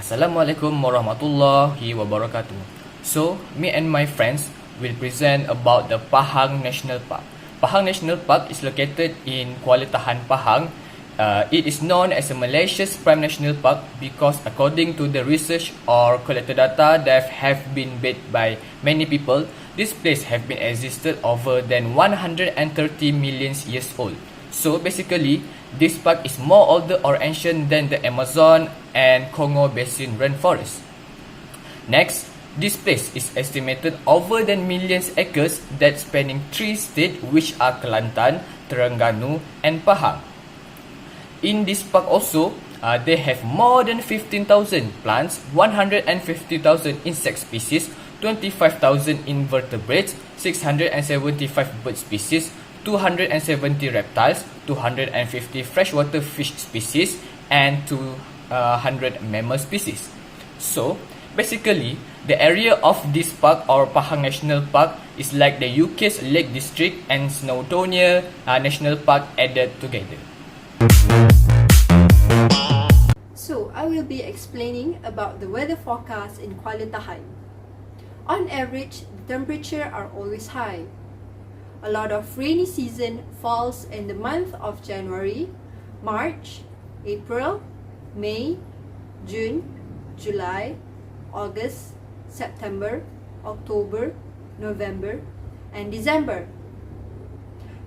Assalamualaikum warahmatullahi wabarakatuh. So, me and my friends will present about the Pahang National Park. Pahang National Park is located in Kuala Tahan, Pahang. It is known as a Malaysia's prime national park because according to the research or collected data that have been made by many people, this place have been existed over than 130 million years old. So basically, this park is more older or ancient than the Amazon and Congo Basin rainforest. Next, this place is estimated over than millions acres that spanning 3 states which are Kelantan, Terengganu and Pahang. In this park also, they have more than 15,000 plants, 150,000 insect species, 25,000 invertebrates, 675 bird species, 270 reptiles, 250 freshwater fish species, and 200 mammal species. So, basically, the area of this park or Pahang National Park is like the UK's Lake District and Snowdonia National Park added together. So, I will be explaining about the weather forecast in Kuala Tahan. On average, the temperature are always high. A lot of rainy season falls in the month of January, March, April, May, June, July, August, September, October, November, and December.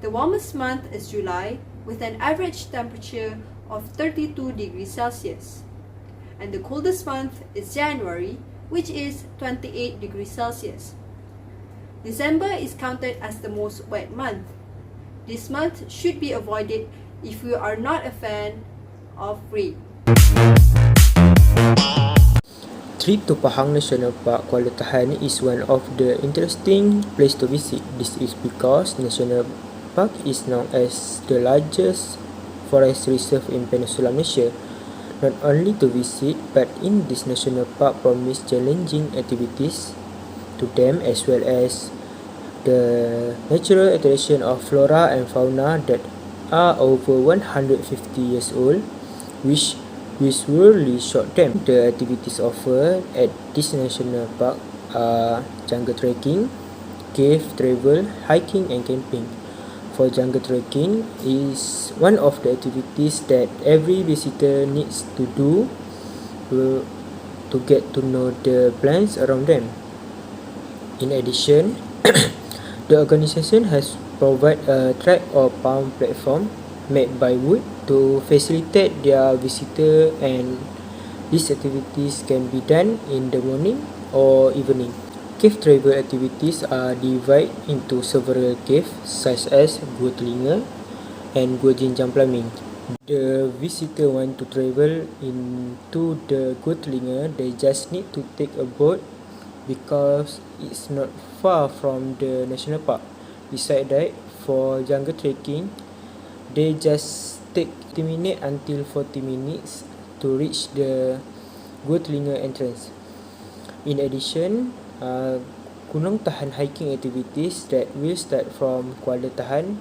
The warmest month is July with an average temperature of 32 degrees Celsius. And the coldest month is January, which is 28 degrees Celsius. December is counted as the most wet month. This month should be avoided if you are not a fan of rain. Trip to Pahang National Park Kuala Tahan is one of the interesting place to visit. This is because National Park is known as the largest forest reserve in Peninsular Malaysia. Not only to visit, but in this national park promise challenging activities to them as well as the natural attraction of flora and fauna that are over 150 years old, which usually short them. The activities offered at this national park are jungle trekking, cave travel, hiking and camping. For jungle trekking is one of the activities that every visitor needs to do to get to know the plants around them. In addition, the organisation has provided a track or palm platform made by wood to facilitate their visitor, and these activities can be done in the morning or evening. Cave travel activities are divided into several caves such as Gua Telinga and Gua Jinjang Plumbing. The visitor want to travel into the Gua Telinga, they just need to take a boat because it's not far from the national park. Besides that, for jungle trekking, they just take 30 minutes until 40 minutes to reach the Gua Telinga entrance. In addition, Gunung Tahan hiking activities that will start from Kuala Tahan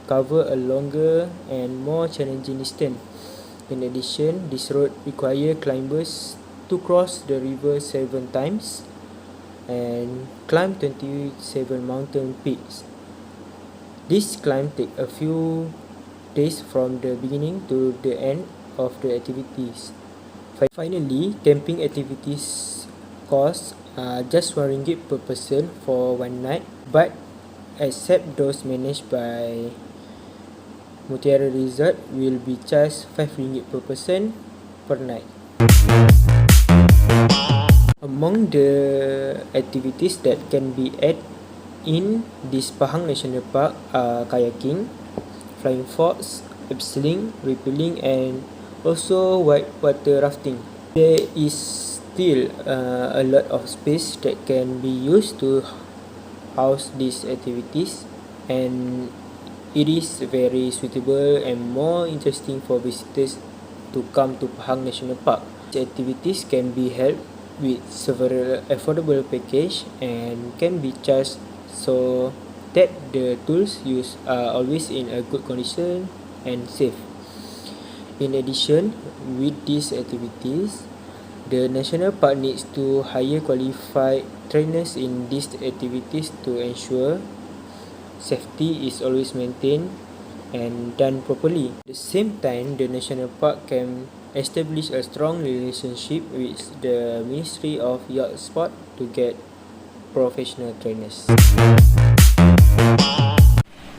cover a longer and more challenging distance. In addition, this road require climbers to cross the river 7 times and climb 27 mountain peaks. This climb take a few days from the beginning to the end of the activities. Finally, camping activities cost just RM1 per person for one night, but except those managed by Mutiara Resort will be charged RM5 per person per night. Among the activities that can be added in this Pahang National Park are kayaking, flying fox, abseiling, rappelling and also whitewater rafting. There is still a lot of space that can be used to house these activities, and it is very suitable and more interesting for visitors to come to Pahang National Park. These activities can be held with several affordable package and can be charged so that the tools used are always in a good condition and safe. In addition, with these activities, The national park needs to hire qualified trainers in these activities to ensure safety is always maintained and done properly. At the same time, the national park can establish a strong relationship with the Ministry of Youth Sport to get professional trainers.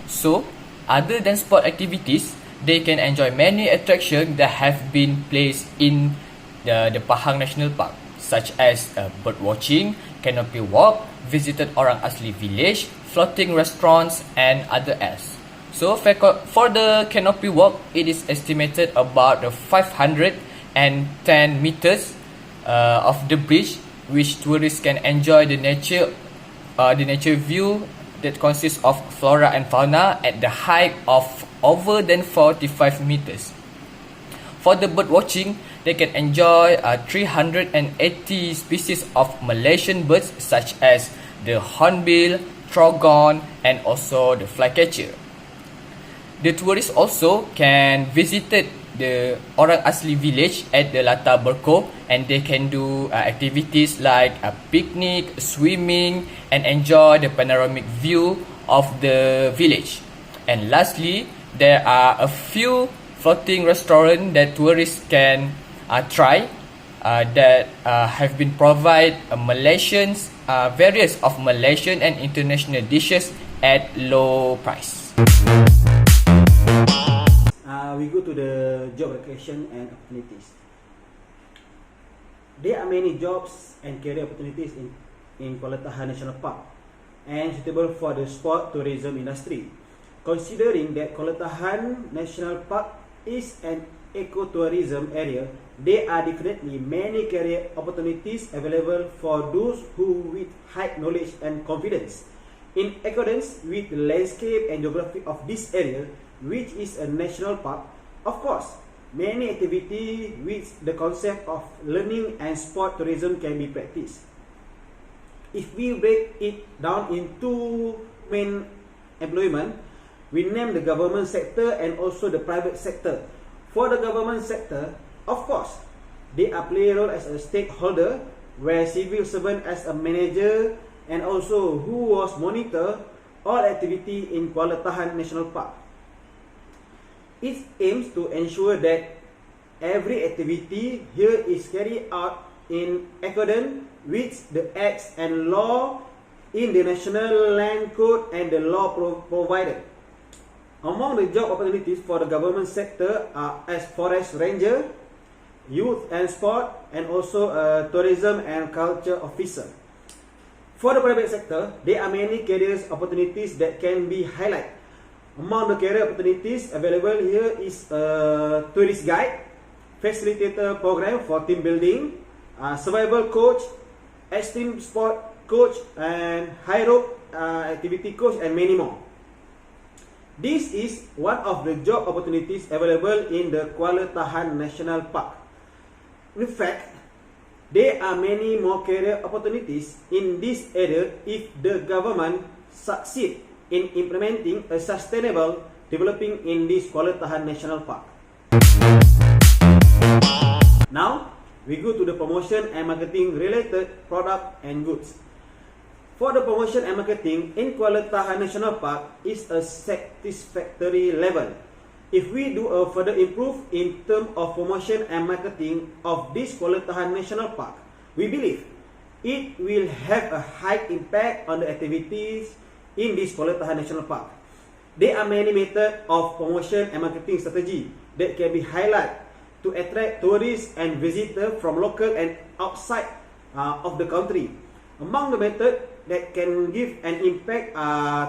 So, other than sport activities, they can enjoy many attractions that have been placed in the Pahang National Park, such as bird watching, canopy walk, visited Orang Asli village, floating restaurants, and other else. So for the canopy walk, it is estimated about 510 meters of the bridge, which tourists can enjoy the nature view that consists of flora and fauna at the height of over than 45 meters. For the bird watching, they can enjoy 380 species of Malaysian birds such as the hornbill, trogon, and also the flycatcher. The tourists also can visit the Orang Asli village at the Latar Berko, and they can do activities like a picnic, swimming, and enjoy the panoramic view of the village. And lastly, there are a few floating restaurants that tourists can try that have been provide Malaysians various of Malaysian and international dishes at low price. We go to the job recreation and opportunities. There are many jobs and career opportunities in Kuala Tahan National Park and suitable for the sport tourism industry. Considering that Kuala Tahan National Park is an ecotourism area, there are definitely many career opportunities available for those who with high knowledge and confidence. In accordance with the landscape and geography of this area, which is a national park, of course, many activities with the concept of learning and sport tourism can be practiced. If we break it down into main employment, we name the government sector and also the private sector. For the government sector, of course, they are play a role as a stakeholder, where civil servant as a manager and also who was monitor all activity in Kuala Tahan National Park. It aims to ensure that every activity here is carried out in accordance with the acts and law in the National Land Code and the law provided. Among the job opportunities for the government sector are as forest ranger, youth and sport, and also tourism and culture officer. For the private sector, there are many careers opportunities that can be highlighted. Among the career opportunities available here is a tourist guide, facilitator program for team building, survival coach, extreme sport coach, and high rope activity coach, and many more. This is one of the job opportunities available in the Kuala Tahan National Park. In fact, there are many more career opportunities in this area if the government succeeds in implementing a sustainable developing in this Kuala Tahan National Park. Now, we go to the promotion and marketing related product and goods. For the promotion and marketing in Kuala Tahan National Park is a satisfactory level. If we do a further improve in terms of promotion and marketing of this Kuala Tahan National Park, we believe it will have a high impact on the activities in this Kuala Tahan National Park. There are many methods of promotion and marketing strategy that can be highlighted to attract tourists and visitors from local and outside of the country. Among the methods that can give an impact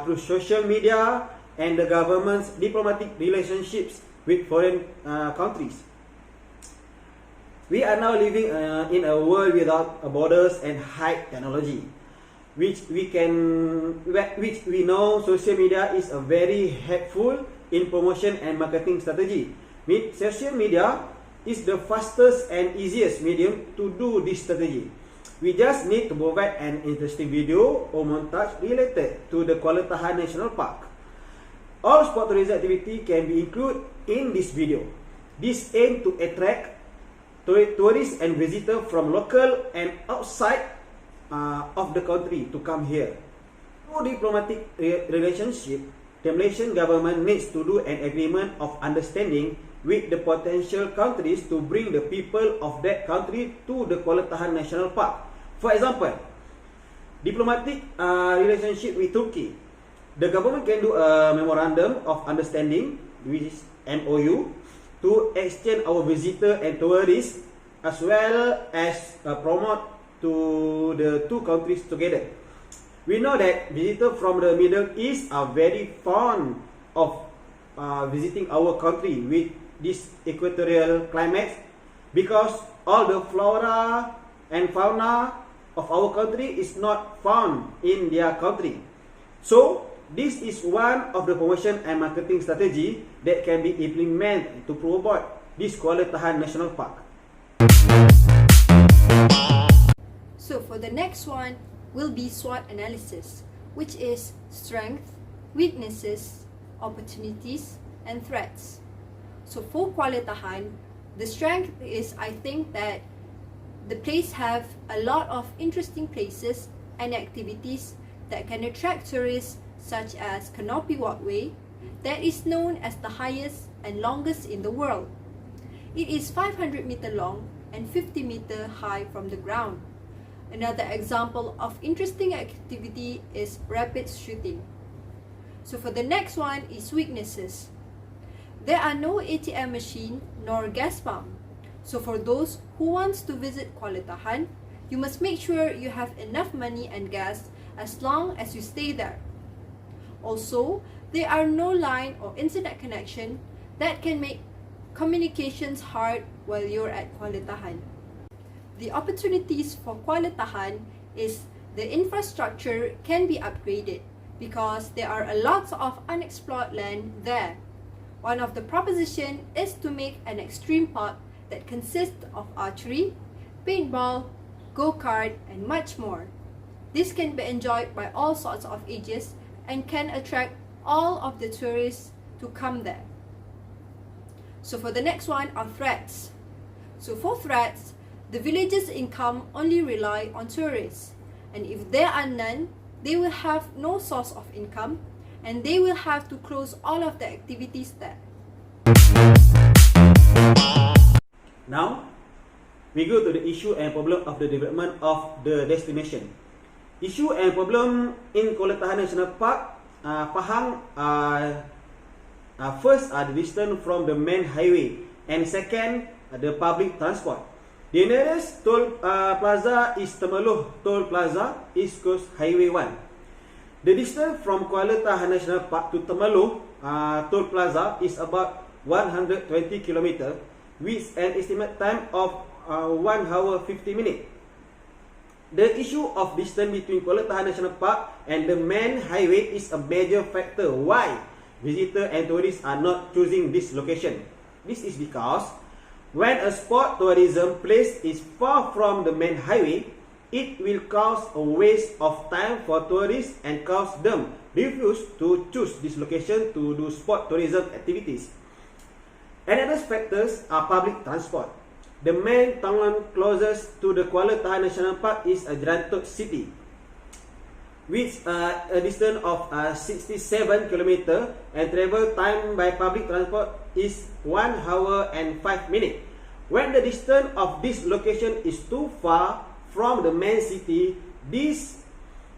through social media and the government's diplomatic relationships with foreign countries. We are now living in a world without borders and high technology, which we know social media is a very helpful in promotion and marketing strategy. Social media is the fastest and easiest medium to do this strategy. We just need to provide an interesting video or montage related to the Kuala Tahan National Park. All sport tourism activity can be included in this video. This aims to attract tourists and visitors from local and outside of the country to come here. Through diplomatic relationship, the Malaysian government needs to do an agreement of understanding with the potential countries to bring the people of that country to the Kuala Tahan National Park. For example, diplomatic relationship with Turkey. The government can do a memorandum of understanding, which is MOU, to exchange our visitor and tourists as well as promote to the two countries together. We know that visitors from the Middle East are very fond of visiting our country with this equatorial climate because all the flora and fauna of our country is not found in their country. So this is one of the promotion and marketing strategy that can be implemented to promote this Kuala Tahan National Park. So for the next one will be SWOT analysis, which is strength, weaknesses, opportunities, and threats. So for Kuala Tahan, the strength is, I think, that the place have a lot of interesting places and activities that can attract tourists, such as Canopy Walkway, that is known as the highest and longest in the world. It is 500 meter long and 50 meter high from the ground. Another example of interesting activity is rapid shooting. So for the next one is weaknesses. There are no ATM machine nor gas pump. So for those who wants to visit Kuala Tahan, you must make sure you have enough money and gas as long as you stay there. Also, there are no line or internet connection that can make communications hard while you're at Kuala Tahan. The opportunities for Kuala Tahan is the infrastructure can be upgraded because there are a lot of unexplored land there. One of the proposition is to make an extreme park that consists of archery, paintball, go-kart, and much more. This can be enjoyed by all sorts of ages and can attract all of the tourists to come there. So for the next one are threats. So for threats, the village's income only rely on tourists, and if there are none, they will have no source of income and they will have to close all of the activities there. Now, we go to the issue and problem of the development of the destination. Issue and problem in Kuala Tahan National Park, Pahang, first the distance from the main highway, and second, the public transport. The nearest toll plaza is Temeloh Toll Plaza, East Coast Highway 1. The distance from Kuala Tahan National Park to Temeloh Toll Plaza is about 120 km, with an estimate time of 1 hour 50 minutes. The issue of distance between Kuala Tahan National Park and the main highway is a major factor why visitors and tourists are not choosing this location. This is because when a sport tourism place is far from the main highway, it will cause a waste of time for tourists and cause them refuse to choose this location to do sport tourism activities. Another factors are public transport. The main town closest to the Kuala Tahan National Park is Jerantuk City, which a distance of 67 km, and travel time by public transport is 1 hour and 5 minutes. When the distance of this location is too far from the main city, this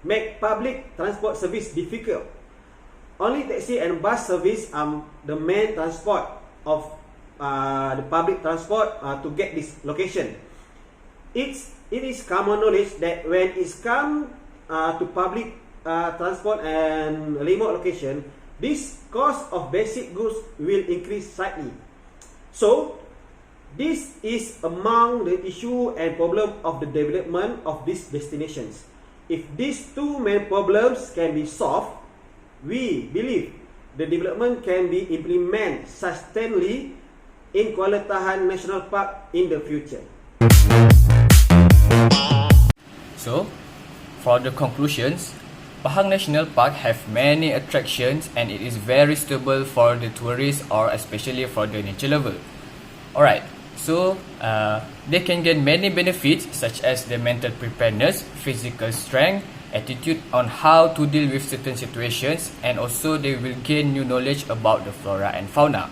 make public transport service difficult. Only taxi and bus service are the main transport of the public transport to get this location. It is common knowledge that when it's come to public transport and remote location, this cost of basic goods will increase slightly. So, this is among the issue and problem of the development of these destinations. If these two main problems can be solved, we believe the development can be implemented sustainably in Kuala Tahan National Park in the future. So, for the conclusions, Pahang National Park have many attractions and it is very suitable for the tourists or especially for the nature lover. Alright, So they can gain many benefits such as the mental preparedness, physical strength, attitude on how to deal with certain situations, and also they will gain new knowledge about the flora and fauna.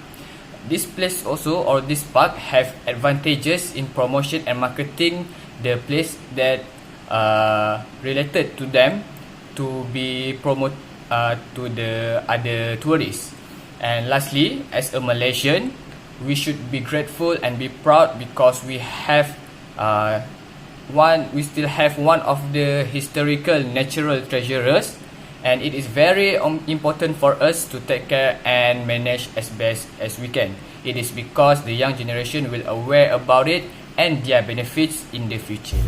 This place also, or this park, have advantages in promotion and marketing the place that related to them to be promote to the other tourists. And lastly, as a Malaysian, we should be grateful and be proud because we still have one of the historical natural treasures, and it is very important for us to take care and manage as best as we can. It is because the young generation will aware about it and their benefits in the future.